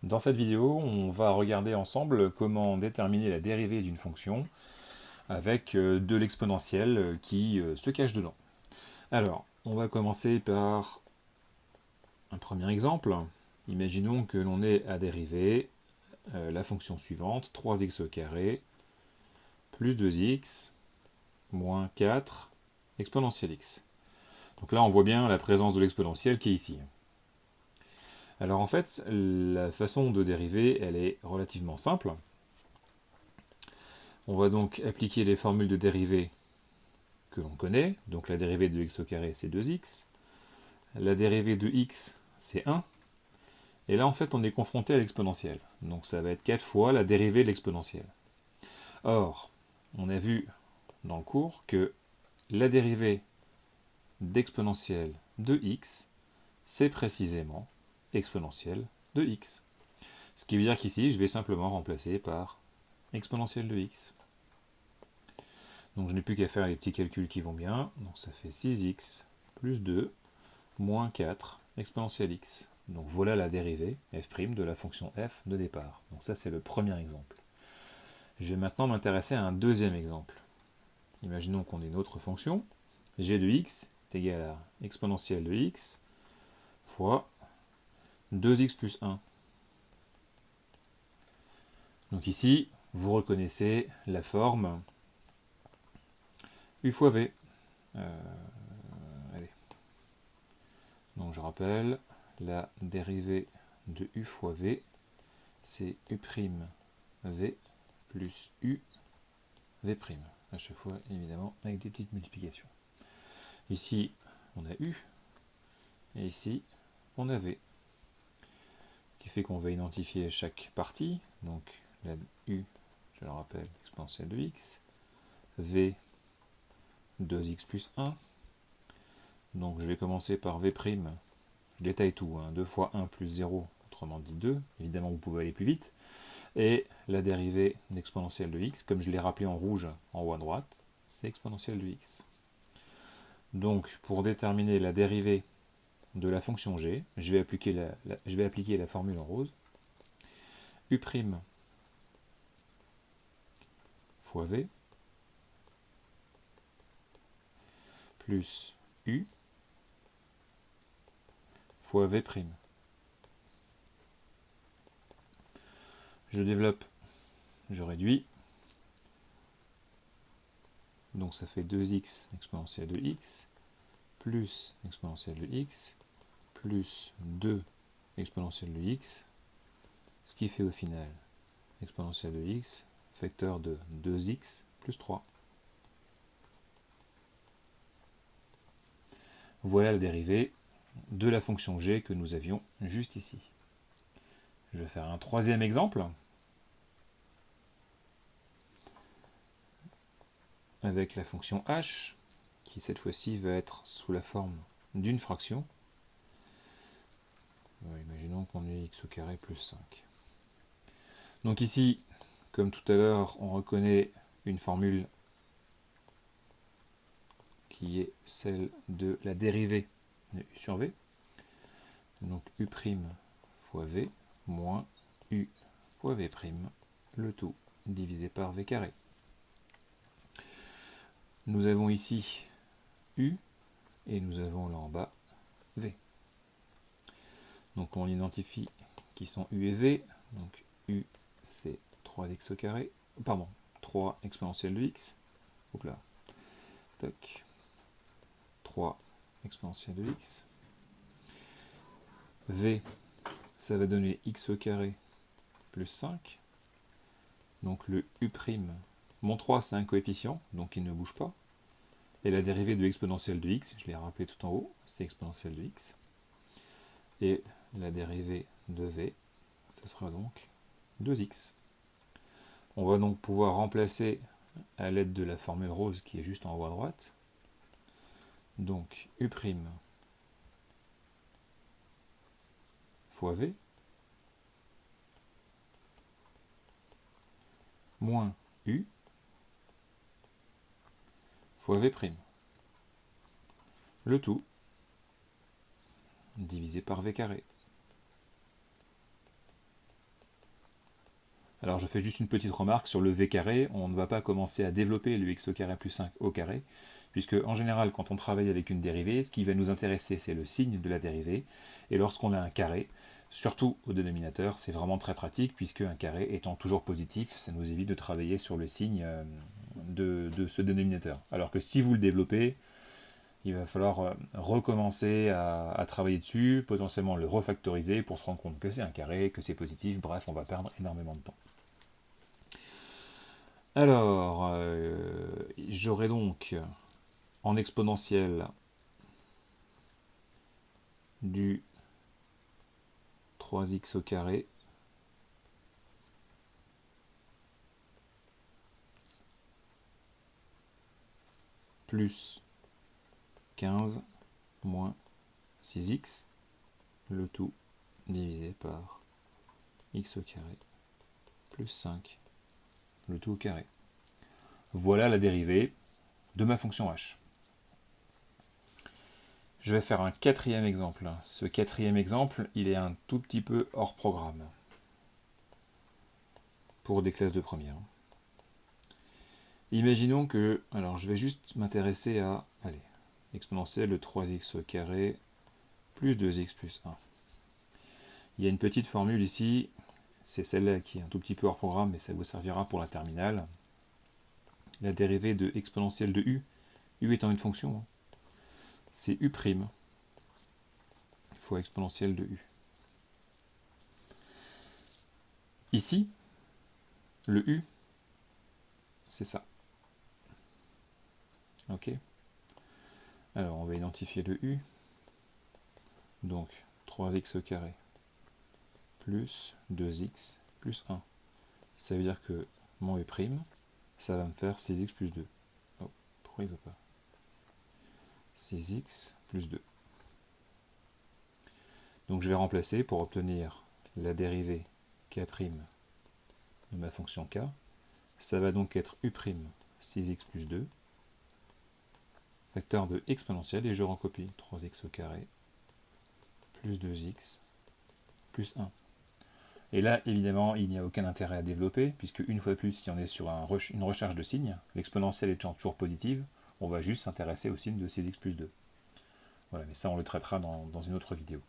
Dans cette vidéo, on va regarder ensemble comment déterminer la dérivée d'une fonction avec de l'exponentielle qui se cache dedans. Alors, on va commencer par un premier exemple. Imaginons que l'on ait à dériver la fonction suivante, 3x au carré plus 2x moins 4 exponentielle x. Donc là, on voit bien la présence de l'exponentielle qui est ici. Alors en fait, la façon de dériver, elle est relativement simple. On va donc appliquer les formules de dérivée que l'on connaît. Donc la dérivée de x au carré, c'est 2x. La dérivée de x, c'est 1. Et là, en fait, on est confronté à l'exponentielle. Donc ça va être 4 fois la dérivée de l'exponentielle. Or, on a vu dans le cours que la dérivée d'exponentielle de x, c'est précisément exponentielle de x. Ce qui veut dire qu'ici, je vais simplement remplacer par exponentielle de x. Donc je n'ai plus qu'à faire les petits calculs qui vont bien. Donc ça fait 6x plus 2 moins 4 exponentielle x. Donc voilà la dérivée f' de la fonction f de départ. Donc ça c'est le premier exemple. Je vais maintenant m'intéresser à un deuxième exemple. Imaginons qu'on ait une autre fonction. G de x est égal à exponentielle de x fois 2x plus 1. Donc ici, vous reconnaissez la forme u fois v. Allez. Donc je rappelle, la dérivée de u fois v, c'est u' v plus u v'. À chaque fois, évidemment, avec des petites multiplications. Ici, on a u, et ici, on a v. Ce qui fait qu'on va identifier chaque partie. Donc la u, je le rappelle, exponentielle de x, v, 2x plus 1. Donc je vais commencer par v'. Je détaille tout, 2 fois 1 plus 0, autrement dit 2. Évidemment, vous pouvez aller plus vite. Et la dérivée d'exponentielle de x, comme je l'ai rappelé en rouge en haut à droite, c'est exponentielle de x. Donc, pour déterminer la dérivée de la fonction g, je vais appliquer la formule en rose. u' fois v plus u fois v'. Je développe, je réduis. Donc ça fait 2x exponentielle de x plus exponentielle de x plus 2 exponentielle de x, ce qui fait au final exponentielle de x, facteur de 2x plus 3. Voilà la dérivée de la fonction g que nous avions juste ici. Je vais faire un troisième exemple avec la fonction h, qui cette fois-ci va être sous la forme d'une fraction. Imaginons qu'on ait x au carré plus 5. Donc ici, comme tout à l'heure, on reconnaît une formule qui est celle de la dérivée de u sur v. Donc u' fois v moins u fois v', le tout divisé par v carré. Nous avons ici u et nous avons là en bas v. Donc on identifie qui sont u et v. Donc u c'est 3x au carré, pardon, 3 exponentielle de x. Hop là. Tac. 3 exponentielle de x. V, ça va donner x au carré plus 5. Donc le u', mon 3 c'est un coefficient, donc il ne bouge pas. Et la dérivée de exponentielle de x, je l'ai rappelé tout en haut, c'est exponentielle de x. Et la dérivée de v, ce sera donc 2x. On va donc pouvoir remplacer à l'aide de la formule rose qui est juste en haut à droite. Donc u' fois v moins u fois v'. Le tout divisé par v carré. Alors je fais juste une petite remarque sur le v carré, on ne va pas commencer à développer le x au carré plus 5 au carré, puisque en général quand on travaille avec une dérivée, ce qui va nous intéresser c'est le signe de la dérivée, et lorsqu'on a un carré, surtout au dénominateur, c'est vraiment très pratique, puisque un carré étant toujours positif, ça nous évite de travailler sur le signe de ce dénominateur. Alors que si vous le développez, il va falloir recommencer à travailler dessus, potentiellement le refactoriser pour se rendre compte que c'est un carré, que c'est positif, bref, on va perdre énormément de temps. Alors, j'aurai donc en exponentielle du 3x au carré plus 15 moins 6x, le tout divisé par x au carré plus 5, le tout au carré. Voilà la dérivée de ma fonction h. Je vais faire un quatrième exemple. Ce quatrième exemple, il est un tout petit peu hors programme pour des classes de première. Imaginons que, alors je vais juste m'intéresser à, allez, exponentielle de 3x au carré plus 2x plus 1. Il y a une petite formule ici, c'est celle-là qui est un tout petit peu hors programme, mais ça vous servira pour la terminale. La dérivée de exponentielle de u étant une fonction, c'est u' fois exponentielle de u. Ici, le u, c'est ça. Ok. Alors, on va identifier le u. Donc, 3x au carré plus 2x plus 1. Ça veut dire que mon u', ça va me faire 6x plus 2. Oh, pourquoi il ne veut pas 6x plus 2. Donc je vais remplacer pour obtenir la dérivée k' de ma fonction k. Ça va donc être u' 6x plus 2, facteur de exponentielle, et je recopie 3x au carré plus 2x plus 1. Et là, évidemment, il n'y a aucun intérêt à développer, puisque une fois de plus, si on est sur une recherche de signes, l'exponentielle étant toujours positive, on va juste s'intéresser au signe de 6x plus 2. Voilà, mais ça, on le traitera dans une autre vidéo.